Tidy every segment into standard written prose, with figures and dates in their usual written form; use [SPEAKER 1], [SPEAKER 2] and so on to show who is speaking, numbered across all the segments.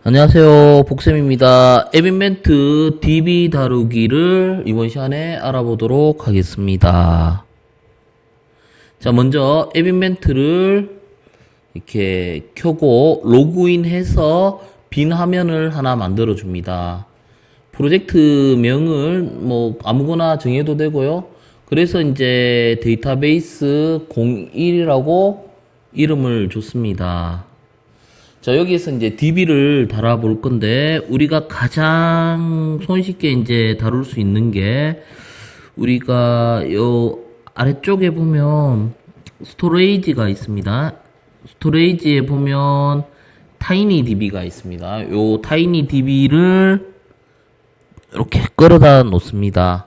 [SPEAKER 1] 안녕하세요, 복쌤입니다. 앱인벤트 DB 다루기를 이번 시간에 알아보도록 하겠습니다. 자, 먼저 앱인벤트를 이렇게 켜고 로그인해서 빈 화면을 하나 만들어 줍니다. 프로젝트명을 뭐 아무거나 정해도 되고요. 그래서 이제 데이터베이스 01이라고 이름을 줬습니다. 자, 여기에서 이제 DB를 달아볼 건데, 우리가 가장 손쉽게 이제 다룰 수 있는 게, 우리가 요 아래쪽에 보면 스토레이지가 있습니다. 스토레이지에 보면 타이니DB가 있습니다. 요 타이니DB를 이렇게 끌어다 놓습니다.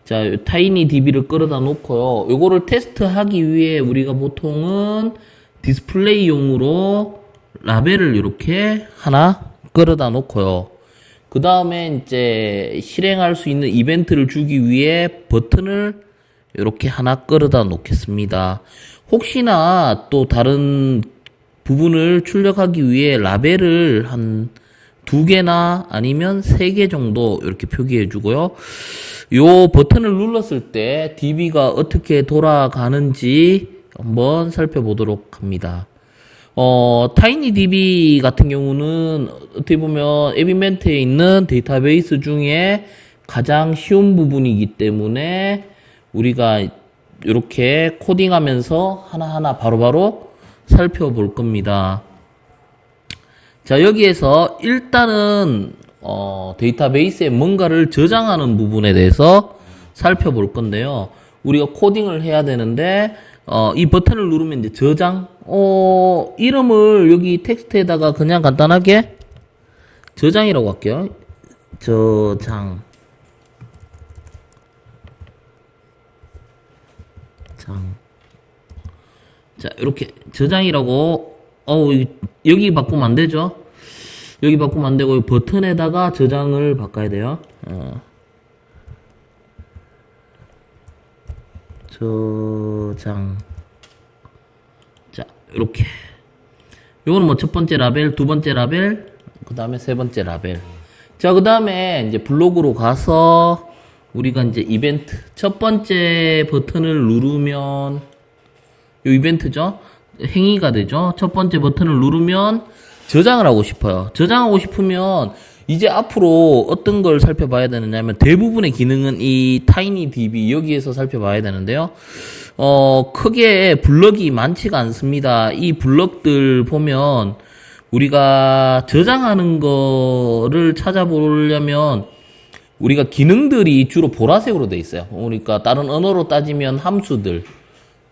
[SPEAKER 1] 자, 요 타이니DB를 끌어다 놓고요. 요거를 테스트하기 위해 우리가 보통은 디스플레이용으로 라벨을 이렇게 하나 끌어다 놓고요. 그 다음에 이제 실행할 수 있는 이벤트를 주기 위해 버튼을 이렇게 하나 끌어다 놓겠습니다. 혹시나 또 다른 부분을 출력하기 위해 라벨을 한 2개나 아니면 3개 정도 이렇게 표기해 주고요. 요 버튼을 눌렀을 때 DB가 어떻게 돌아가는지 한번 살펴보도록 합니다. 타이니DB 같은 경우는 어떻게 보면 앱인벤트에 있는 데이터베이스 중에 가장 쉬운 부분이기 때문에 우리가 이렇게 코딩하면서 하나하나 바로바로 살펴볼 겁니다. 자, 여기에서 일단은 데이터베이스에 뭔가를 저장하는 부분에 대해서 살펴볼 건데요. 우리가 코딩을 해야 되는데 이 버튼을 누르면 이제 저장, 이름을 여기 텍스트에다가 그냥 간단하게 저장이라고 할게요. 저장. 자, 이렇게 저장이라고, 여기 바꾸면 안 되죠? 여기 바꾸면 안 되고, 이 버튼에다가 저장을 바꿔야 돼요. 저장. 자, 이렇게. 요거는 뭐 첫 번째 라벨, 두 번째 라벨, 그 다음에 세 번째 라벨. 자, 그 다음에 이제 블록으로 가서 우리가 이제 이벤트. 첫 번째 버튼을 누르면, 요 이벤트죠? 행위가 되죠? 첫 번째 버튼을 누르면 저장을 하고 싶어요. 저장하고 싶으면 이제 앞으로 어떤 걸 살펴봐야 되느냐면 대부분의 기능은 이 타이니DB 여기에서 살펴봐야 되는데요. 크게 블럭이 많지가 않습니다. 이 블럭들 보면 우리가 저장하는 거를 찾아보려면 우리가 기능들이 주로 보라색으로 돼 있어요. 그러니까 다른 언어로 따지면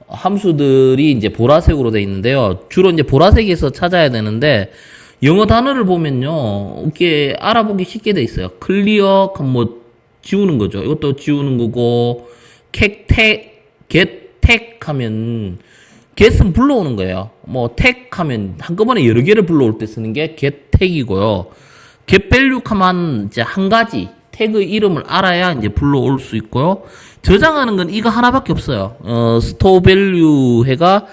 [SPEAKER 1] 함수들이 이제 보라색으로 돼 있는데요. 주로 이제 보라색에서 찾아야 되는데 영어 단어를 보면요, 이게 알아보기 쉽게 돼 있어요. 클리어, 뭐, 지우는 거죠. 이것도 지우는 거고, get 하면, get은 불러오는 거예요. 뭐, tag 하면, 한꺼번에 여러 개를 불러올 때 쓰는 게 get tag이고요. get value 하면, 이제 한 가지, 태그 이름을 알아야 이제 불러올 수 있고요. 저장하는 건 이거 하나밖에 없어요. store value 해가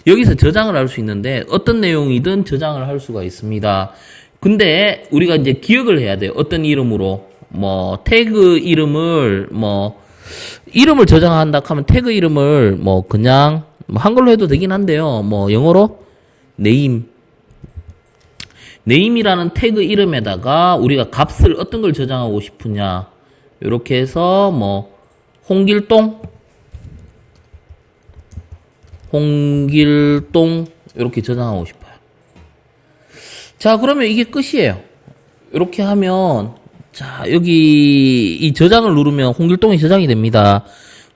[SPEAKER 1] 여기서 저장을 할 수 있는데 어떤 내용이든 저장을 할 수가 있습니다. 근데 우리가 이제 기억을 해야 돼요. 어떤 이름으로 뭐 태그 이름을 이름을 저장한다 하면 태그 이름을 뭐 그냥 뭐 한글로 해도 되긴 한데요. 뭐 영어로 네임이라는 태그 이름에다가 우리가 값을 어떤 걸 저장하고 싶으냐 이렇게 해서 뭐 홍길동 이렇게 저장하고 싶어요. 자, 그러면 이게 끝이에요. 이렇게 하면 자, 여기 이 저장을 누르면 홍길동이 저장이 됩니다.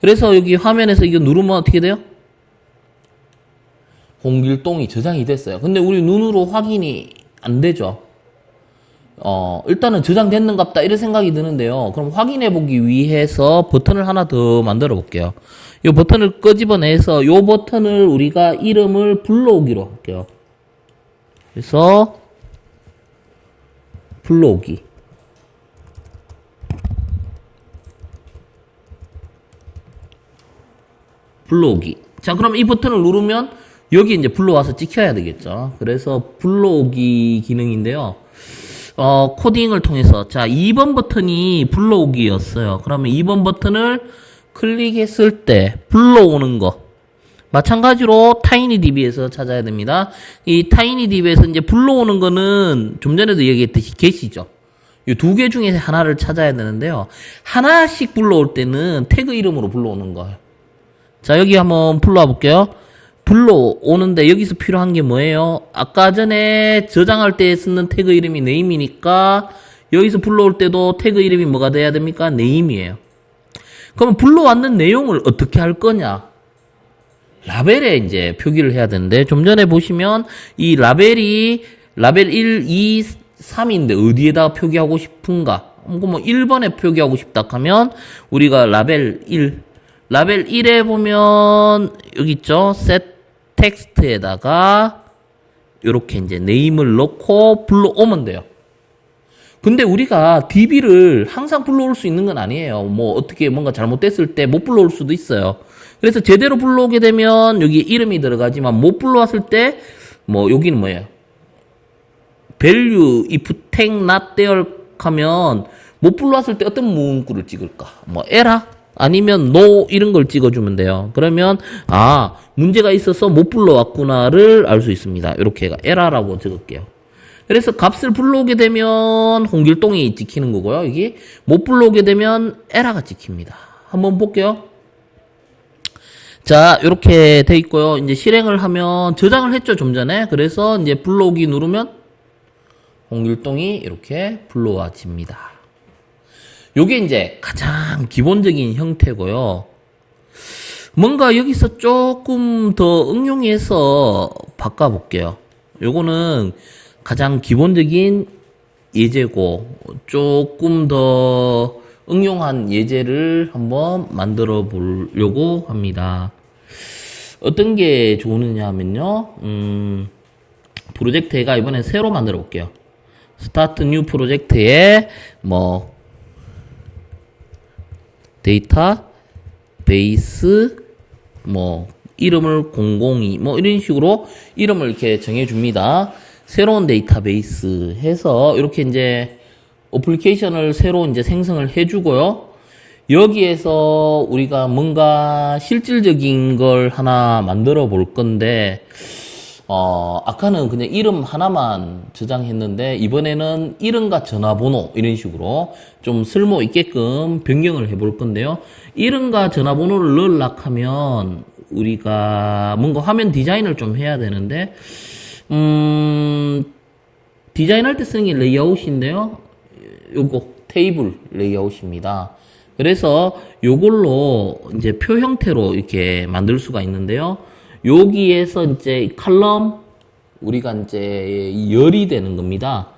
[SPEAKER 1] 그래서 여기 화면에서 이거 누르면 어떻게 돼요? 홍길동이 저장이 됐어요. 근데 우리 눈으로 확인이 안 되죠. 일단은 저장됐는갑다 이런 생각이 드는데요. 그럼 확인해 보기 위해서 버튼을 하나 더 만들어 볼게요. 이 버튼을 끄집어내서 이 버튼을 우리가 이름을 불러오기로 할게요. 그래서 불러오기. 자, 그럼 이 버튼을 누르면 여기 이제 불러와서 찍혀야 되겠죠. 그래서 불러오기 기능인데요. 코딩을 통해서, 자, 2번 버튼이 불러오기였어요. 그러면 2번 버튼을 클릭했을 때 불러오는 거. 마찬가지로 타이니DB에서 찾아야 됩니다. 이 타이니DB에서 이제 불러오는 거는 좀 전에도 얘기했듯이 get이죠. 이 두 개 중에 하나를 찾아야 되는데요. 하나씩 불러올 때는 태그 이름으로 불러오는 거예요. 자, 여기 한번 불러와 볼게요. 불러오는데 여기서 필요한 게 뭐예요? 아까 전에 저장할 때 쓰는 태그 이름이 name이니까 여기서 불러올 때도 태그 이름이 뭐가 돼야 됩니까? name이에요. 그러면 불러왔는 내용을 어떻게 할 거냐? 라벨에 이제 표기를 해야 되는데, 좀 전에 보시면 이 라벨이 라벨 1, 2, 3인데 어디에다 표기하고 싶은가? 뭐 1번에 표기하고 싶다 하면 우리가 라벨 1에 보면 여기 있죠? set 텍스트에다가 이렇게 이제 네임을 넣고 불러오면 돼요. 근데 우리가 DB를 항상 불러올 수 있는 건 아니에요. 뭐 어떻게 뭔가 잘못됐을 때 못 불러올 수도 있어요. 그래서 제대로 불러오게 되면 여기 이름이 들어가지만 못 불러왔을 때 뭐 여기는 뭐예요? value if tag not there 하면 못 불러왔을 때 어떤 문구를 찍을까? 뭐 error? 아니면 no 이런 걸 찍어주면 돼요. 그러면 문제가 있어서 못 불러왔구나를 알 수 있습니다. 이렇게 error라고 적을게요. 그래서 값을 불러오게 되면 홍길동이 찍히는 거고요. 여기 못 불러오게 되면 error가 찍힙니다. 한번 볼게요. 자, 이렇게 돼 있고요. 이제 실행을 하면 저장을 했죠, 좀 전에. 그래서 이제 불러오기 누르면 홍길동이 이렇게 불러와집니다. 요게 이제 가장 기본적인 형태고요. 뭔가 여기서 조금 더 응용해서 바꿔볼게요. 요거는 가장 기본적인 예제고 조금 더 응용한 예제를 한번 만들어 보려고 합니다. 어떤 게 좋으냐 하면요. 프로젝트가 이번에 새로 만들어 볼게요. 스타트 뉴 프로젝트에 뭐 데이터 베이스 뭐 이름을 002 뭐 이런 식으로 이름을 이렇게 정해 줍니다. 새로운 데이터베이스 해서 이렇게 이제 어플리케이션을 새로 이제 생성을 해 주고요. 여기에서 우리가 뭔가 실질적인 걸 하나 만들어 볼 건데 아까는 그냥 이름 하나만 저장했는데 이번에는 이름과 전화번호 이런 식으로 좀 쓸모 있게끔 변경을 해볼 건데요. 이름과 전화번호를 넣으려고 하면 우리가 뭔가 화면 디자인을 좀 해야 되는데 디자인할 때 쓰는 게 레이아웃인데요. 요거 테이블 레이아웃입니다. 그래서 요걸로 이제 표 형태로 이렇게 만들 수가 있는데요. 여기에서 이제 칼럼 우리가 이제 열이 되는 겁니다.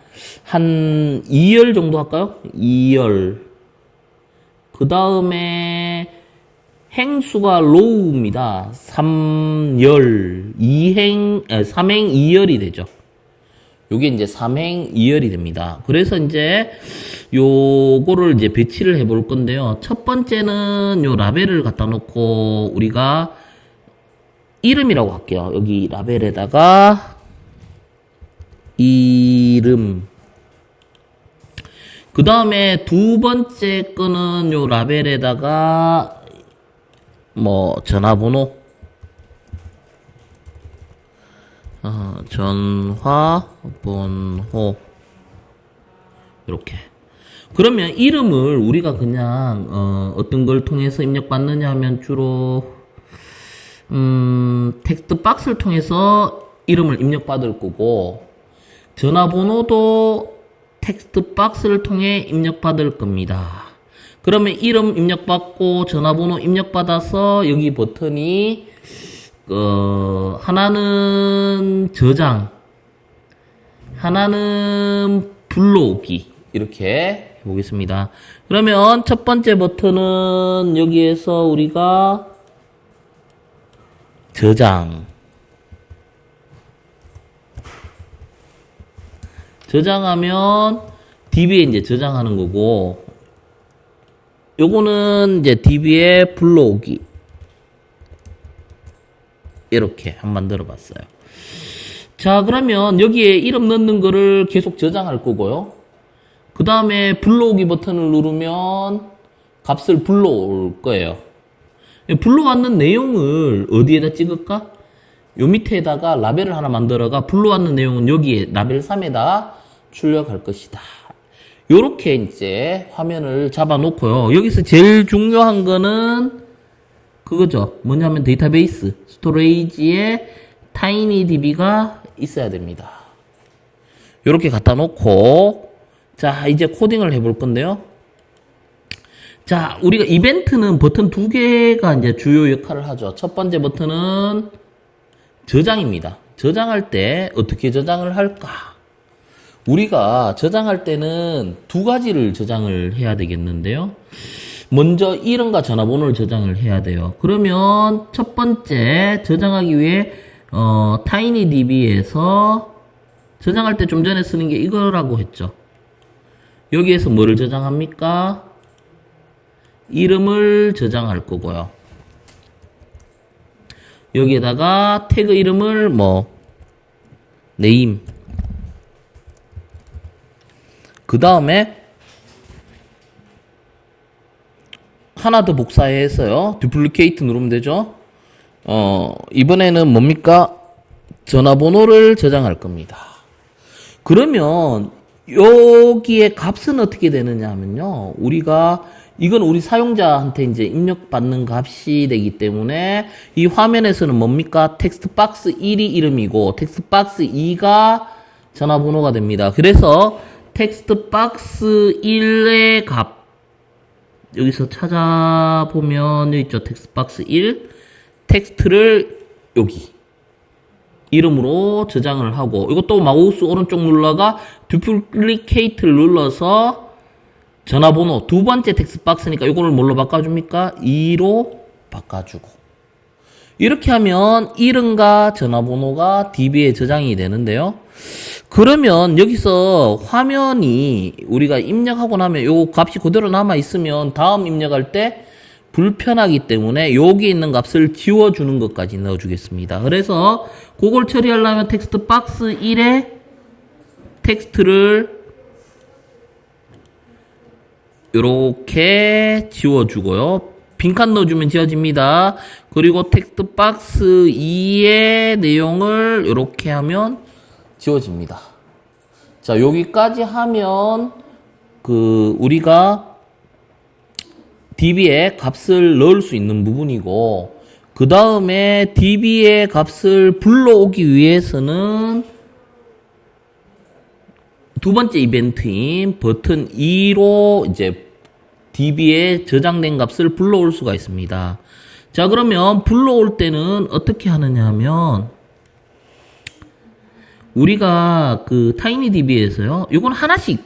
[SPEAKER 1] 한 2열 정도 할까요? 2열. 그 다음에 행수가 low입니다. 3열, 3행 2열이 되죠. 요게 이제 3행 2열이 됩니다. 그래서 이제 요거를 이제 배치를 해 볼 건데요. 첫 번째는 요 라벨을 갖다 놓고 우리가 이름이라고 할게요. 여기 라벨에다가 이름. 그 다음에 두 번째 거는 요 라벨에다가 뭐 전화번호. 전화번호. 이렇게. 그러면 이름을 우리가 그냥 어떤 걸 통해서 입력받느냐 하면 주로 텍스트 박스를 통해서 이름을 입력받을 거고 전화번호도 텍스트 박스를 통해 입력받을 겁니다. 그러면 이름 입력받고 전화번호 입력받아서 여기 버튼이 하나는 저장, 하나는 불러오기 이렇게 해보겠습니다. 그러면 첫 번째 버튼은 여기에서 우리가 저장하면 DB에 이제 저장하는 거고 요거는 이제 DB에 불러오기 이렇게 한번 만들어 봤어요. 자, 그러면 여기에 이름 넣는 거를 계속 저장할 거고요. 그 다음에 불러오기 버튼을 누르면 값을 불러올 거예요. 불러왔는 내용을 어디에다 찍을까? 요 밑에다가 라벨을 하나 만들어가 불러왔는 내용은 여기에 라벨 3에다 출력할 것이다. 요렇게 이제 화면을 잡아 놓고요. 여기서 제일 중요한 거는 그거죠. 뭐냐면 데이터베이스, 스토레이지에 TinyDB가 있어야 됩니다. 요렇게 갖다 놓고, 자, 이제 코딩을 해볼 건데요. 자, 우리가 이벤트는 버튼 두 개가 이제 주요 역할을 하죠. 첫 번째 버튼은 저장입니다. 저장할 때 어떻게 저장을 할까? 우리가 저장할 때는 두 가지를 저장을 해야 되겠는데요. 먼저 이름과 전화번호를 저장을 해야 돼요. 그러면 첫 번째 저장하기 위해 TinyDB에서 저장할 때 좀 전에 쓰는 게 이거라고 했죠. 여기에서 뭐를 저장합니까? 이름을 저장할 거고요. 여기에다가 태그 이름을 name. 그 다음에 하나 더 복사해서요. duplicate누르면 되죠. 이번에는 뭡니까? 전화번호를 저장할 겁니다. 그러면 여기에 값은 어떻게 되느냐 하면요. 이건 우리 사용자한테 이제 입력받는 값이 되기 때문에 이 화면에서는 뭡니까? 텍스트 박스 1이 이름이고 텍스트 박스 2가 전화번호가 됩니다. 그래서 텍스트 박스 1의 값 여기서 찾아보면 여기 있죠. 텍스트 박스 1 텍스트를 여기 이름으로 저장을 하고 이것도 마우스 오른쪽 눌러가 duplicate를 눌러서 전화번호 두 번째 텍스트 박스니까 이거를 뭘로 바꿔줍니까? 2로 바꿔주고 이렇게 하면 이름과 전화번호가 DB에 저장이 되는데요. 그러면 여기서 화면이 우리가 입력하고 나면 요 값이 그대로 남아 있으면 다음 입력할 때 불편하기 때문에 여기 있는 값을 지워주는 것까지 넣어주겠습니다. 그래서 그걸 처리하려면 텍스트 박스 1에 텍스트를 이렇게 지워주고요. 빈칸 넣어주면 지워집니다. 그리고 텍스트 박스 2의 내용을 이렇게 하면 지워집니다. 자, 여기까지 하면 우리가 DB에 값을 넣을 수 있는 부분이고 그 다음에 DB의 값을 불러오기 위해서는 두 번째 이벤트인 버튼 2로 이제 DB에 저장된 값을 불러올 수가 있습니다. 자, 그러면 불러올 때는 어떻게 하느냐 하면 우리가 TinyDB에서요. 이건 하나씩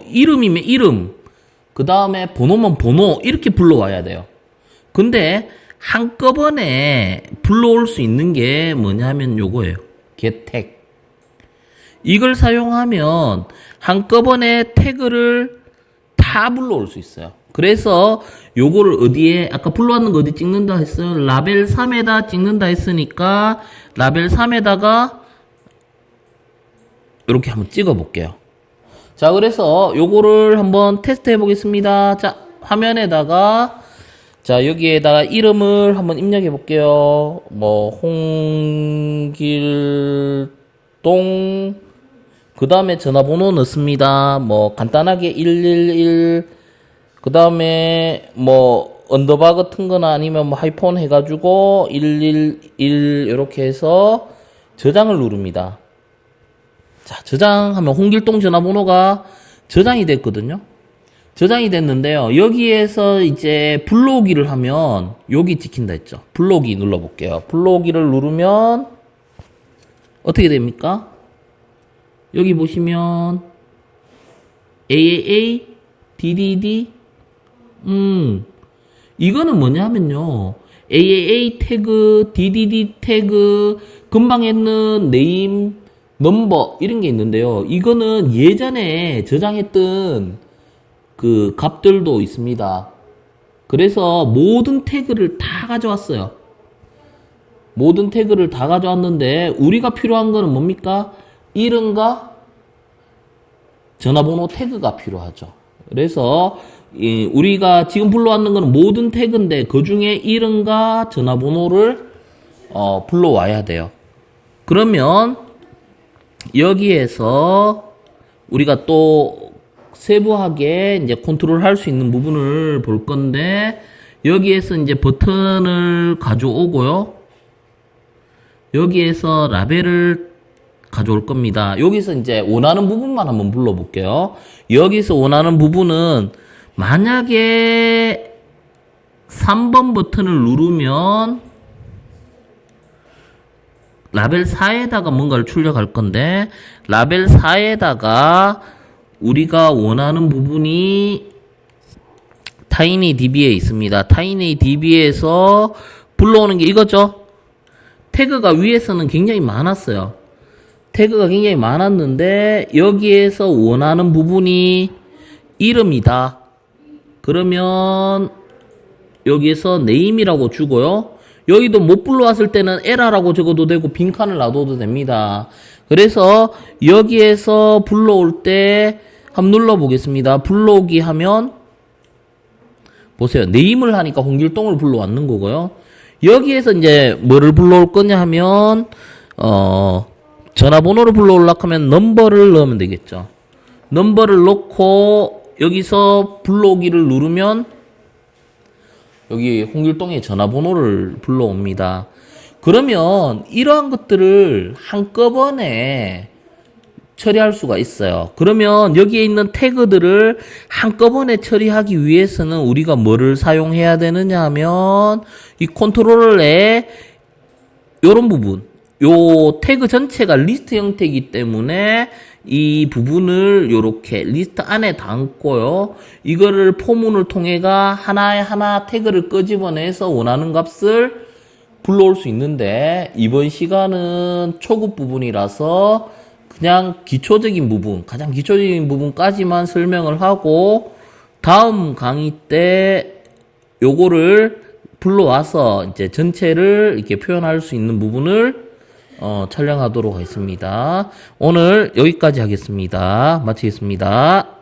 [SPEAKER 1] 이름이면 이름 그 다음에 번호면 번호 이렇게 불러와야 돼요. 근데 한꺼번에 불러올 수 있는 게 뭐냐면 요거예요. getTag. 이걸 사용하면 한꺼번에 태그를 다 불러올 수 있어요. 그래서 요거를 어디에 아까 불러왔는 거 어디 찍는다 했어요? 라벨 3에다 찍는다 했으니까 라벨 3에다가 이렇게 한번 찍어 볼게요. 자, 그래서 요거를 한번 테스트 해 보겠습니다. 자, 화면에다가 자, 여기에다가 이름을 한번 입력해 볼게요. 홍길동 그 다음에 전화번호 넣습니다. 간단하게 111 그 다음에 언더바 같은 거나 아니면 하이폰 해가지고 111 이렇게 해서 저장을 누릅니다. 자, 저장하면 홍길동 전화번호가 저장이 됐거든요. 저장이 됐는데요. 여기에서 이제 불러오기를 하면 여기 찍힌다 했죠. 불러오기 눌러볼게요. 불러오기를 누르면 어떻게 됩니까? 여기 보시면 AAA, DDD 이거는 뭐냐면요. AAA 태그, DDD 태그, 금방 했는 네임, 넘버 이런 게 있는데요. 이거는 예전에 저장했던 값들도 있습니다. 그래서 모든 태그를 다 가져왔어요. 모든 태그를 다 가져왔는데 우리가 필요한 거는 뭡니까? 이름과 전화번호 태그가 필요하죠. 그래서 우리가 지금 불러왔는 거는 모든 태그인데 그 중에 이름과 전화번호를 불러와야 돼요. 그러면 여기에서 우리가 또 세부하게 이제 컨트롤 할 수 있는 부분을 볼 건데 여기에서 이제 버튼을 가져오고요. 여기에서 라벨을 가져올 겁니다. 여기서 이제 원하는 부분만 한번 불러볼게요. 여기서 원하는 부분은 만약에 3번 버튼을 누르면 라벨 4에다가 뭔가를 출력할 건데 라벨 4에다가 우리가 원하는 부분이 타이니DB에 있습니다. 타이니DB에서 불러오는 게 이거죠. 태그가 위에서는 굉장히 많았어요. 태그가 굉장히 많았는데 여기에서 원하는 부분이 이름이다. 그러면 여기에서 name이라고 주고요. 여기도 못 불러왔을 때는 error라고 적어도 되고 빈칸을 놔둬도 됩니다. 그래서 여기에서 불러올 때 한번 눌러보겠습니다. 불러오기 하면 보세요. name을 하니까 홍길동을 불러왔는 거고요. 여기에서 이제 뭐를 불러올 거냐 하면 전화번호를 불러올라 하면 넘버를 넣으면 되겠죠. 넘버를 넣고 여기서 불러오기를 누르면 여기 홍길동의 전화번호를 불러옵니다. 그러면 이러한 것들을 한꺼번에 처리할 수가 있어요. 그러면 여기에 있는 태그들을 한꺼번에 처리하기 위해서는 우리가 뭐를 사용해야 되느냐 하면 이 컨트롤러의 요런 부분, 요 태그 전체가 리스트 형태이기 때문에 이 부분을 요렇게 리스트 안에 담고요. 이거를 포문을 통해가 하나 태그를 끄집어내서 원하는 값을 불러올 수 있는데 이번 시간은 초급 부분이라서 그냥 기초적인 부분, 가장 기초적인 부분까지만 설명을 하고 다음 강의 때 요거를 불러와서 이제 전체를 이렇게 표현할 수 있는 부분을 촬영하도록 하겠습니다. 오늘 여기까지 하겠습니다. 마치겠습니다.